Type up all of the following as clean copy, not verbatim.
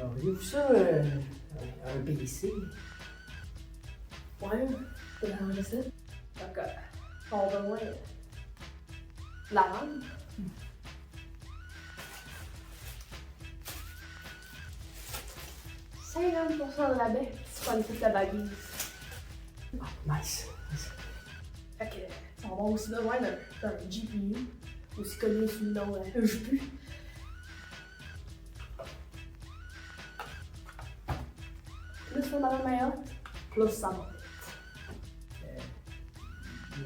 Auriez-vous ça, un PC? Ouais, je peux arranger ça. Donc, on va loin. La lampe. 50% de rabais si tu prends toute la baguise. Ah, nice. Fait que, on va aussi besoin d'un GPU, aussi connu sous le nom GPU. Plus le modèle meilleur, plus ça va.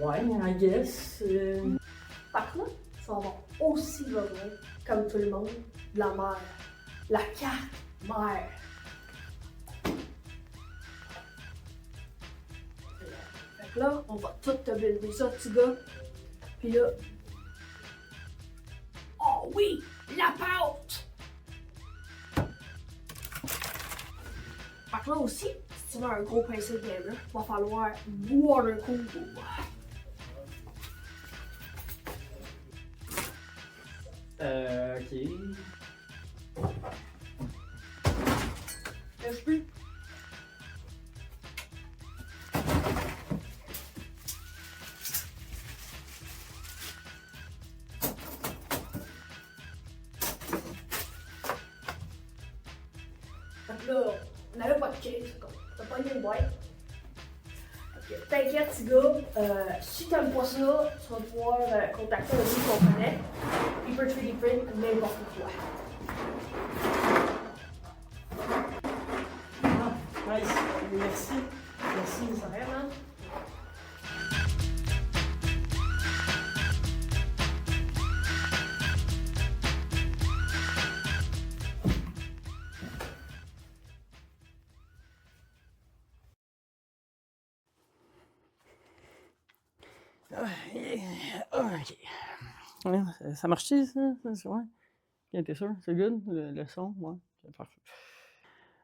Ouais, I guess. Par contre, ça va avoir aussi besoin, comme tout le monde, de la mère. La carte mère. Fait que là, on va tout te builder ça, petit gars. Puis là. Oh oui! La pâte! Fait que là aussi, si tu veux un gros pincé de gamer, il va falloir water cool. Ok. Est-ce que Fait que là, on n'avait pas de case, t'as pas une boîte. Ok, t'inquiète, petit gars, si t'aimes pas ça, tu vas pouvoir contacter un gars qu'on connaît. Il peut 3D print n'importe quoi. Ah, nice. Merci. Merci. C'est vraiment. Ok. Ouais, ça marche-tu, ça? Ouais. Ok, t'es sûr? C'est good? Le son? Ouais. C'est parfait.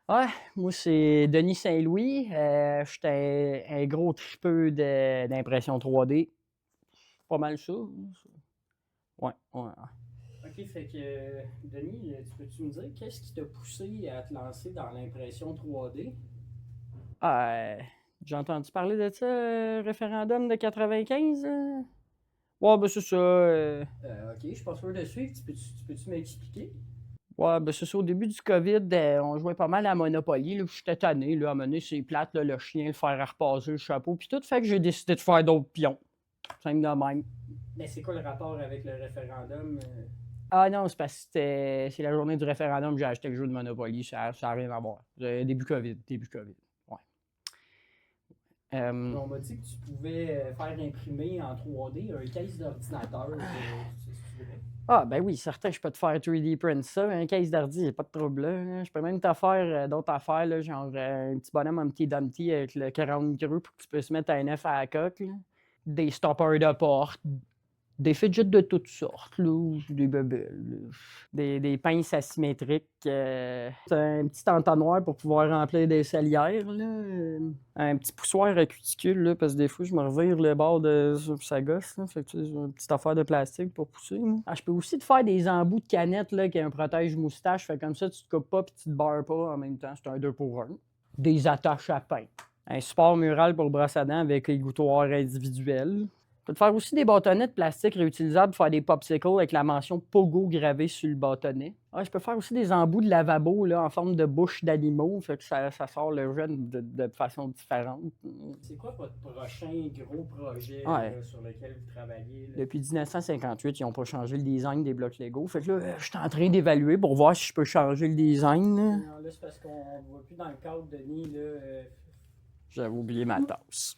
Ouais, moi, c'est Denis Saint-Louis. J'étais un gros tripeux d'impression 3D. Pas mal ça. Ouais, ouais. Ok, fait que, Denis, tu peux-tu me dire qu'est-ce qui t'a poussé à te lancer dans l'impression 3D? Ah, j'ai entendu parler de ça, référendum de 95? Ouais, ben c'est ça. Ok, je suis pas sûr de suivre. Tu peux-tu m'expliquer? Ouais, ben c'est ça. Au début du COVID, on jouait pas mal à Monopoly. Là, j'étais tanné. Là, à un moment donné, c'est plate, là, le chien, le fer à repasser, le chapeau. Puis tout fait que j'ai décidé de faire d'autres pions. Simple de même. Mais c'est quoi le rapport avec le référendum? Ah non, c'est parce que c'est la journée du référendum, j'ai acheté le jeu de Monopoly, ça n'a rien à voir. Début COVID, ouais. On m'a dit que tu pouvais faire imprimer en 3D un case d'ordinateur, c'est vrai? Ah ben oui, certain, je peux te faire 3D print ça, un case d'ordi, a pas de trouble là. Je peux même te faire d'autres affaires, là, genre un petit bonhomme Humpty Dumpty avec le 40 micros pour que tu puisses mettre un F à la coque, là. Des stoppers de porte, des fidgets de toutes sortes, là, des bebelles, là. Des pinces asymétriques, un petit entonnoir pour pouvoir remplir des salières, là. Un petit poussoir à cuticule, là, parce que des fois, je me revire le bord de sa gosse, là. Fait que, tu sais, une petite affaire de plastique pour pousser, là. Ah, je peux aussi te faire des embouts de canettes, là, qui a un protège-moustache. Fait comme ça, tu te coupes pas puis tu te barres pas en même temps. C'est un 2 pour 1. Des attaches à pain. Un support mural pour brosse à dents avec égouttoir individuel. Je peux te faire aussi des bâtonnets de plastique réutilisables pour faire des popsicles avec la mention Pogo gravée sur le bâtonnet. Ouais, je peux faire aussi des embouts de lavabo là, en forme de bouche d'animaux, fait que ça sort le jeune de façon différente. C'est quoi votre prochain gros projet sur lequel vous travaillez? Là? Depuis 1958, ils n'ont pas changé le design des blocs Lego. Fait que là, je suis en train d'évaluer pour voir si je peux changer le design. Là. Non, là, c'est parce qu'on ne voit plus dans le cadre, Denis. J'avais oublié ma tasse.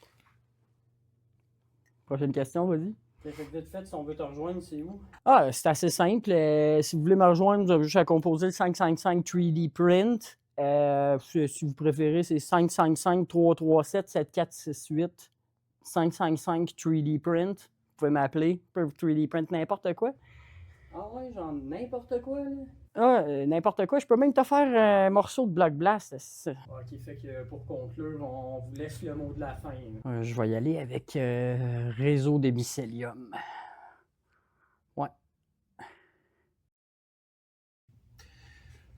Prochaine question, vas-y. Fait que vite fait, si on veut te rejoindre, c'est où? Ah, c'est assez simple. Si vous voulez me rejoindre, vous avez juste à composer le 555 3D Print. Si vous préférez, c'est 555 337 7468. 555 3D Print. Vous pouvez m'appeler pour 3D Print n'importe quoi. Ah ouais, genre n'importe quoi, là? Ah, n'importe quoi. Je peux même te faire un morceau de Block Blast. Ok, fait que pour conclure, on vous laisse le mot de la fin. Je vais y aller avec réseau des mycélium. Ouais.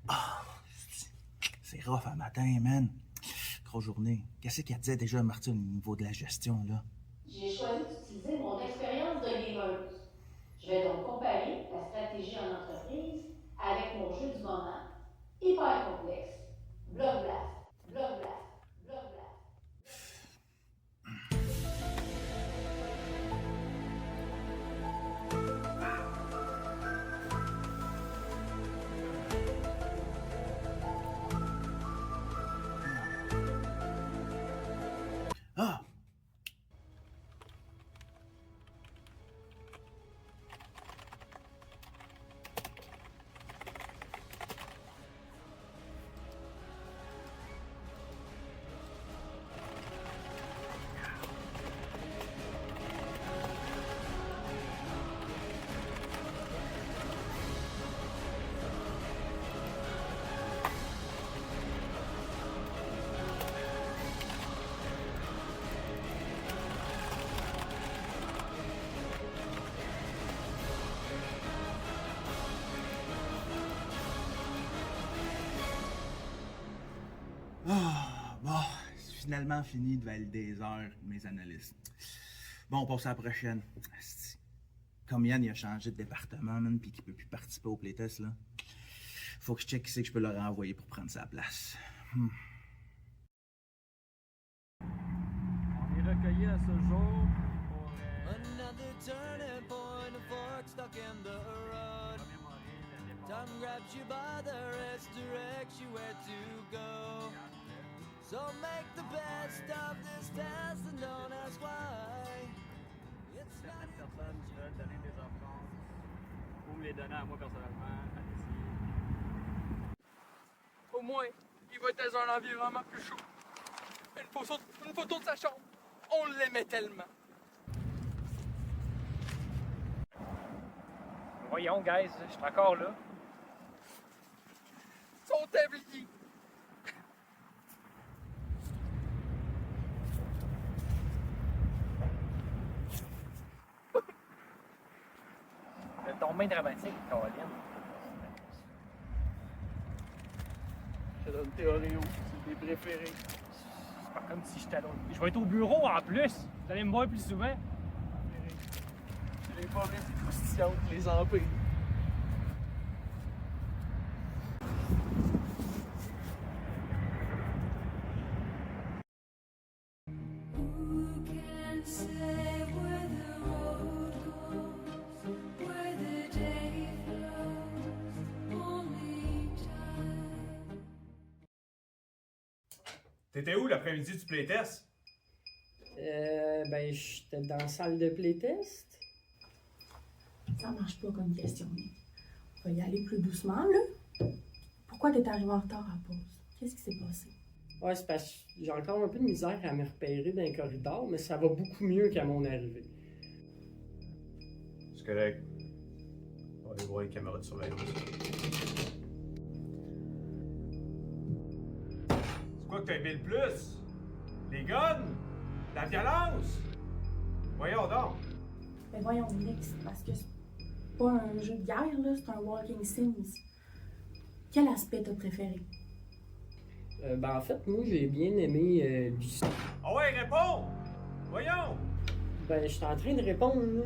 Ah, c'est rough un matin, man. Grosse journée. Qu'est-ce qu'elle disait déjà, Martine, au niveau de la gestion, là? J'ai choisi d'utiliser mon expérience de gameuse. Je vais donc comparer la stratégie en entreprise avec mon jeu du moment, hyper complexe. Block Blast, Block Blast, Block Blast. Ah! Ah, bon, c'est finalement fini de valider les heures de mes analystes. Bon, on passe à la prochaine. Asti. Comme Yann il a changé de département, man, pis qu'il peut plus participer au playtest, là, faut que je check qui c'est que je peux leur envoyer pour prendre sa place. On est recueillis à ce jour pour Another turning point, a fork stuck in the road. Time grabs you by the wrist, directs you where to go. So make the best of this test and don't ask why. It's not certaines personnes qui veulent donner des offrandes ou me les donner à moi personnellement. Allez-y. Au moins, il va être dans un environnement plus chaud. Une photo de sa chambre. On l'aimait tellement. Voyons, guys, je suis encore là. Son tablier. Le ton bien dramatique, Caroline. Je donne tes Oreos, c'est tes préférés. C'est pas comme si j'étais là. Je vais être au bureau en plus. Vous allez me voir plus souvent. C'est les forêts croustillantes, les empires. T'étais où l'après-midi du playtest? Ben, j'étais dans la salle de playtest. Ça marche pas comme question, Nick. On va y aller plus doucement, là. Pourquoi t'es arrivé en retard à la pause? Qu'est-ce qui s'est passé? Ouais, c'est parce que j'ai encore un peu de misère à me repérer dans les corridors, mais ça va beaucoup mieux qu'à mon arrivée. C'est correct. On va aller voir les caméras de surveillance. C'est quoi que t'as aimé le plus? Les guns? La violence? Voyons donc. Ben voyons, Nick, c'est parce que c'est pas un jeu de guerre, là, c'est un walking sims. Quel aspect t'as préféré? Ben, en fait, moi, j'ai bien aimé l'histoire. Ah ouais, réponds! Voyons! Ben, je suis en train de répondre, là.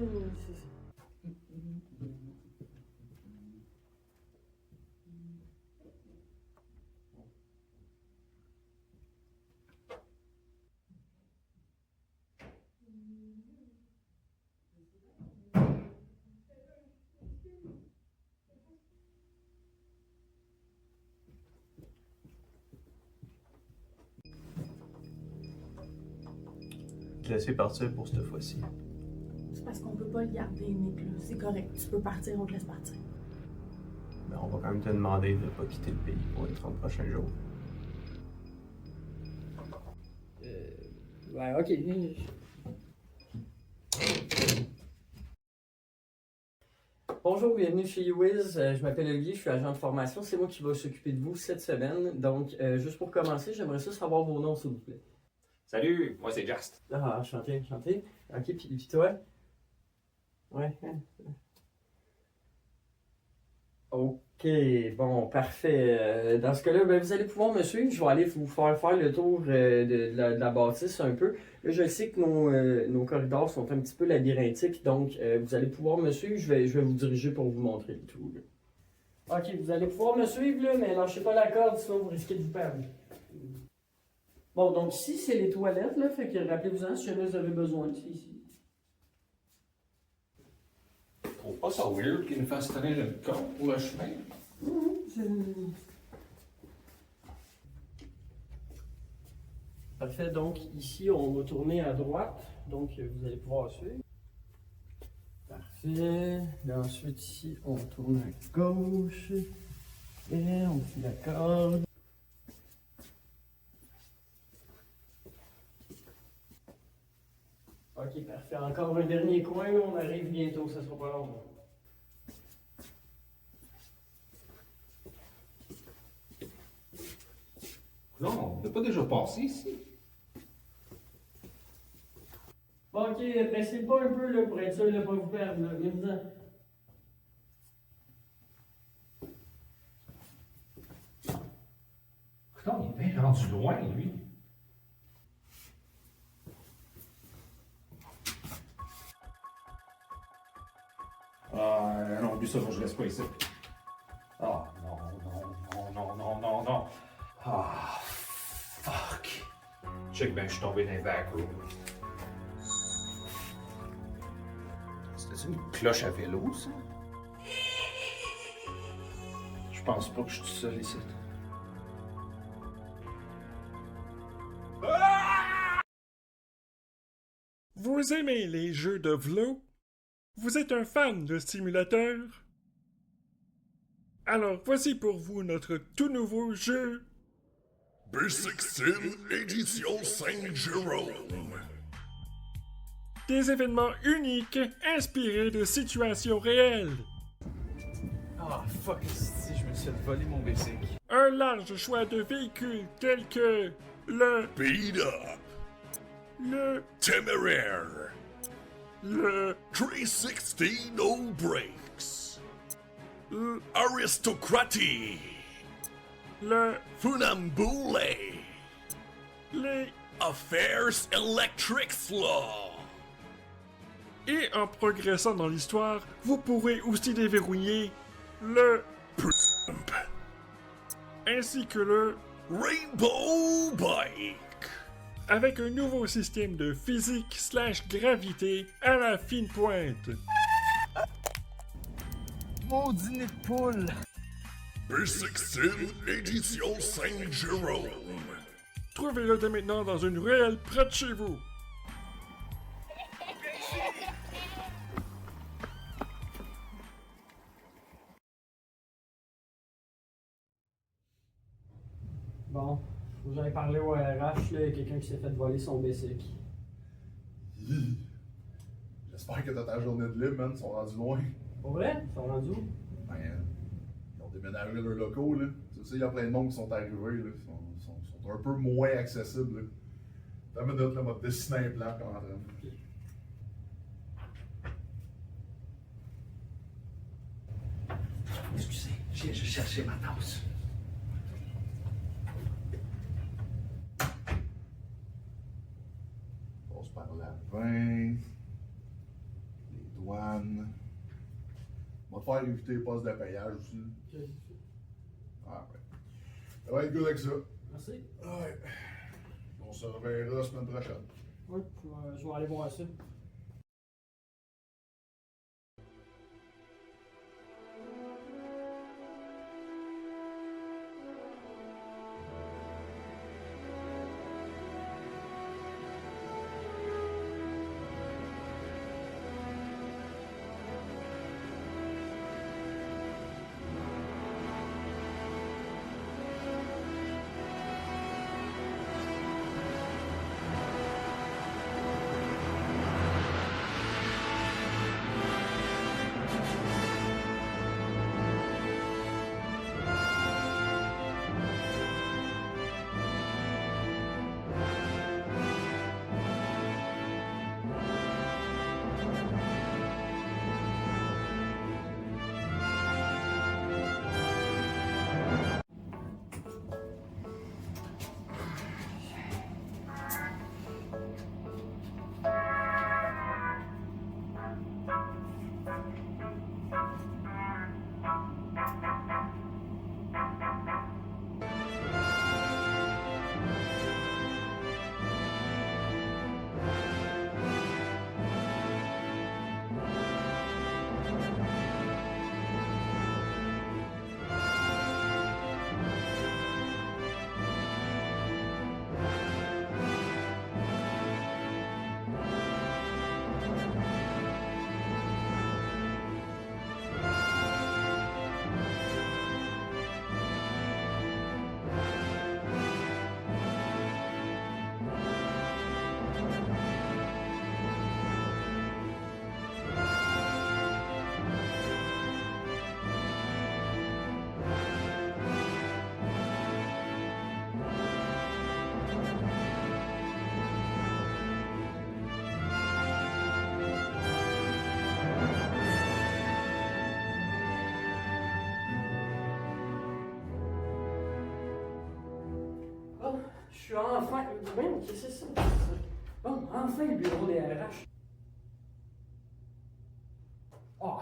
Te laisser partir pour cette fois-ci. C'est parce qu'on peut pas le garder, Nick, là. C'est correct, tu peux partir, on te laisse partir. Mais on va quand même te demander de ne pas quitter le pays pour les 30 prochains jours. Ouais, ok. Bonjour, bienvenue chez YouWiz. Je m'appelle Olivier, je suis agent de formation. C'est moi qui vais s'occuper de vous cette semaine. Donc, juste pour commencer, j'aimerais ça savoir vos noms, s'il vous plaît. Salut, moi c'est Just. Ah, enchanté, enchanté. Ok, puis toi? Ouais. Ok. OK, bon, parfait. Dans ce cas-là, ben, vous allez pouvoir me suivre. Je vais aller vous faire le tour de la bâtisse un peu. Là, je sais que nos corridors sont un petit peu labyrinthiques, donc vous allez pouvoir me suivre. Je vais vous diriger pour vous montrer le tout. Là. OK, vous allez pouvoir me suivre, là, mais lâchez pas la corde, sinon vous risquez de vous perdre. Bon, donc ici, c'est les toilettes, là, fait que rappelez-vous-en si jamais vous avez besoin, c'est ici. Je trouve pas ça weird qu'il nous fasse tenir une corde pour le chemin. Parfait, donc ici, on va tourner à droite, donc vous allez pouvoir suivre. Parfait. Et ensuite, ici, on tourne à gauche. Et on fait la corde. Ok, parfait. Encore un dernier coin, on arrive bientôt, ça sera pas long. Non, on n'a pas déjà passé ici. Bon, ok, pressez pas un peu là, pour être sûr de ne pas vous perdre. Là. Venez-vous-en. Non, il est bien rendu loin, lui. Non, oublie ça, moi je reste pas ici. Ah, non. Ah, fuck. Check ben, je suis tombé dans les backroom. C'était une cloche à vélo, ça? Je pense pas que je suis tout seul ici. Vous aimez les jeux de v'là? Vous êtes un fan de simulateurs? Alors voici pour vous notre tout nouveau jeu Basic Sim Édition Saint-Jérôme. Des événements uniques inspirés de situations réelles. Ah, fuck, si je me suis fait voler mon basic. Un large choix de véhicules tels que le Beat Up. Le Téméraire. Le 360 No Brakes. Aristocratie. Le Funambule. Les Affairs Electric Law. Et en progressant dans l'histoire, vous pourrez aussi déverrouiller le Pump. ainsi que le Rainbow Bike. avec un nouveau système de physique/gravité à la fine pointe. Maudit nid de poule! Basic Sim Édition Saint-Jérôme. Trouvez-le dès maintenant dans une ruelle près de chez vous. Bon, faut que j'aille parler au RH, là, il y a quelqu'un qui s'est fait voler son basic. J'espère que t'as ta journée de libre, man. Ils sont rendus loin. Pour vrai? Ils sont rendus où? Ben, ils ont déménagé leurs locaux, là. Tu sais, il y a plein de monde qui sont arrivés, là. Ils sont un peu moins accessibles, là. T'as une minute, là, m'a dessiné un plan comme en train. Excusez, je cherchais ma tasse. On passe par la 20. Les douanes. On va te faire éviter les postes de payage aussi. Ah ouais. Ça va être good avec ça. Merci. Ouais. On se reverra la semaine prochaine. Oui, je vais aller voir ça. suis enfin. Voyons, qu'est-ce que c'est ça? Bon, enfin le bureau des RH. Ah,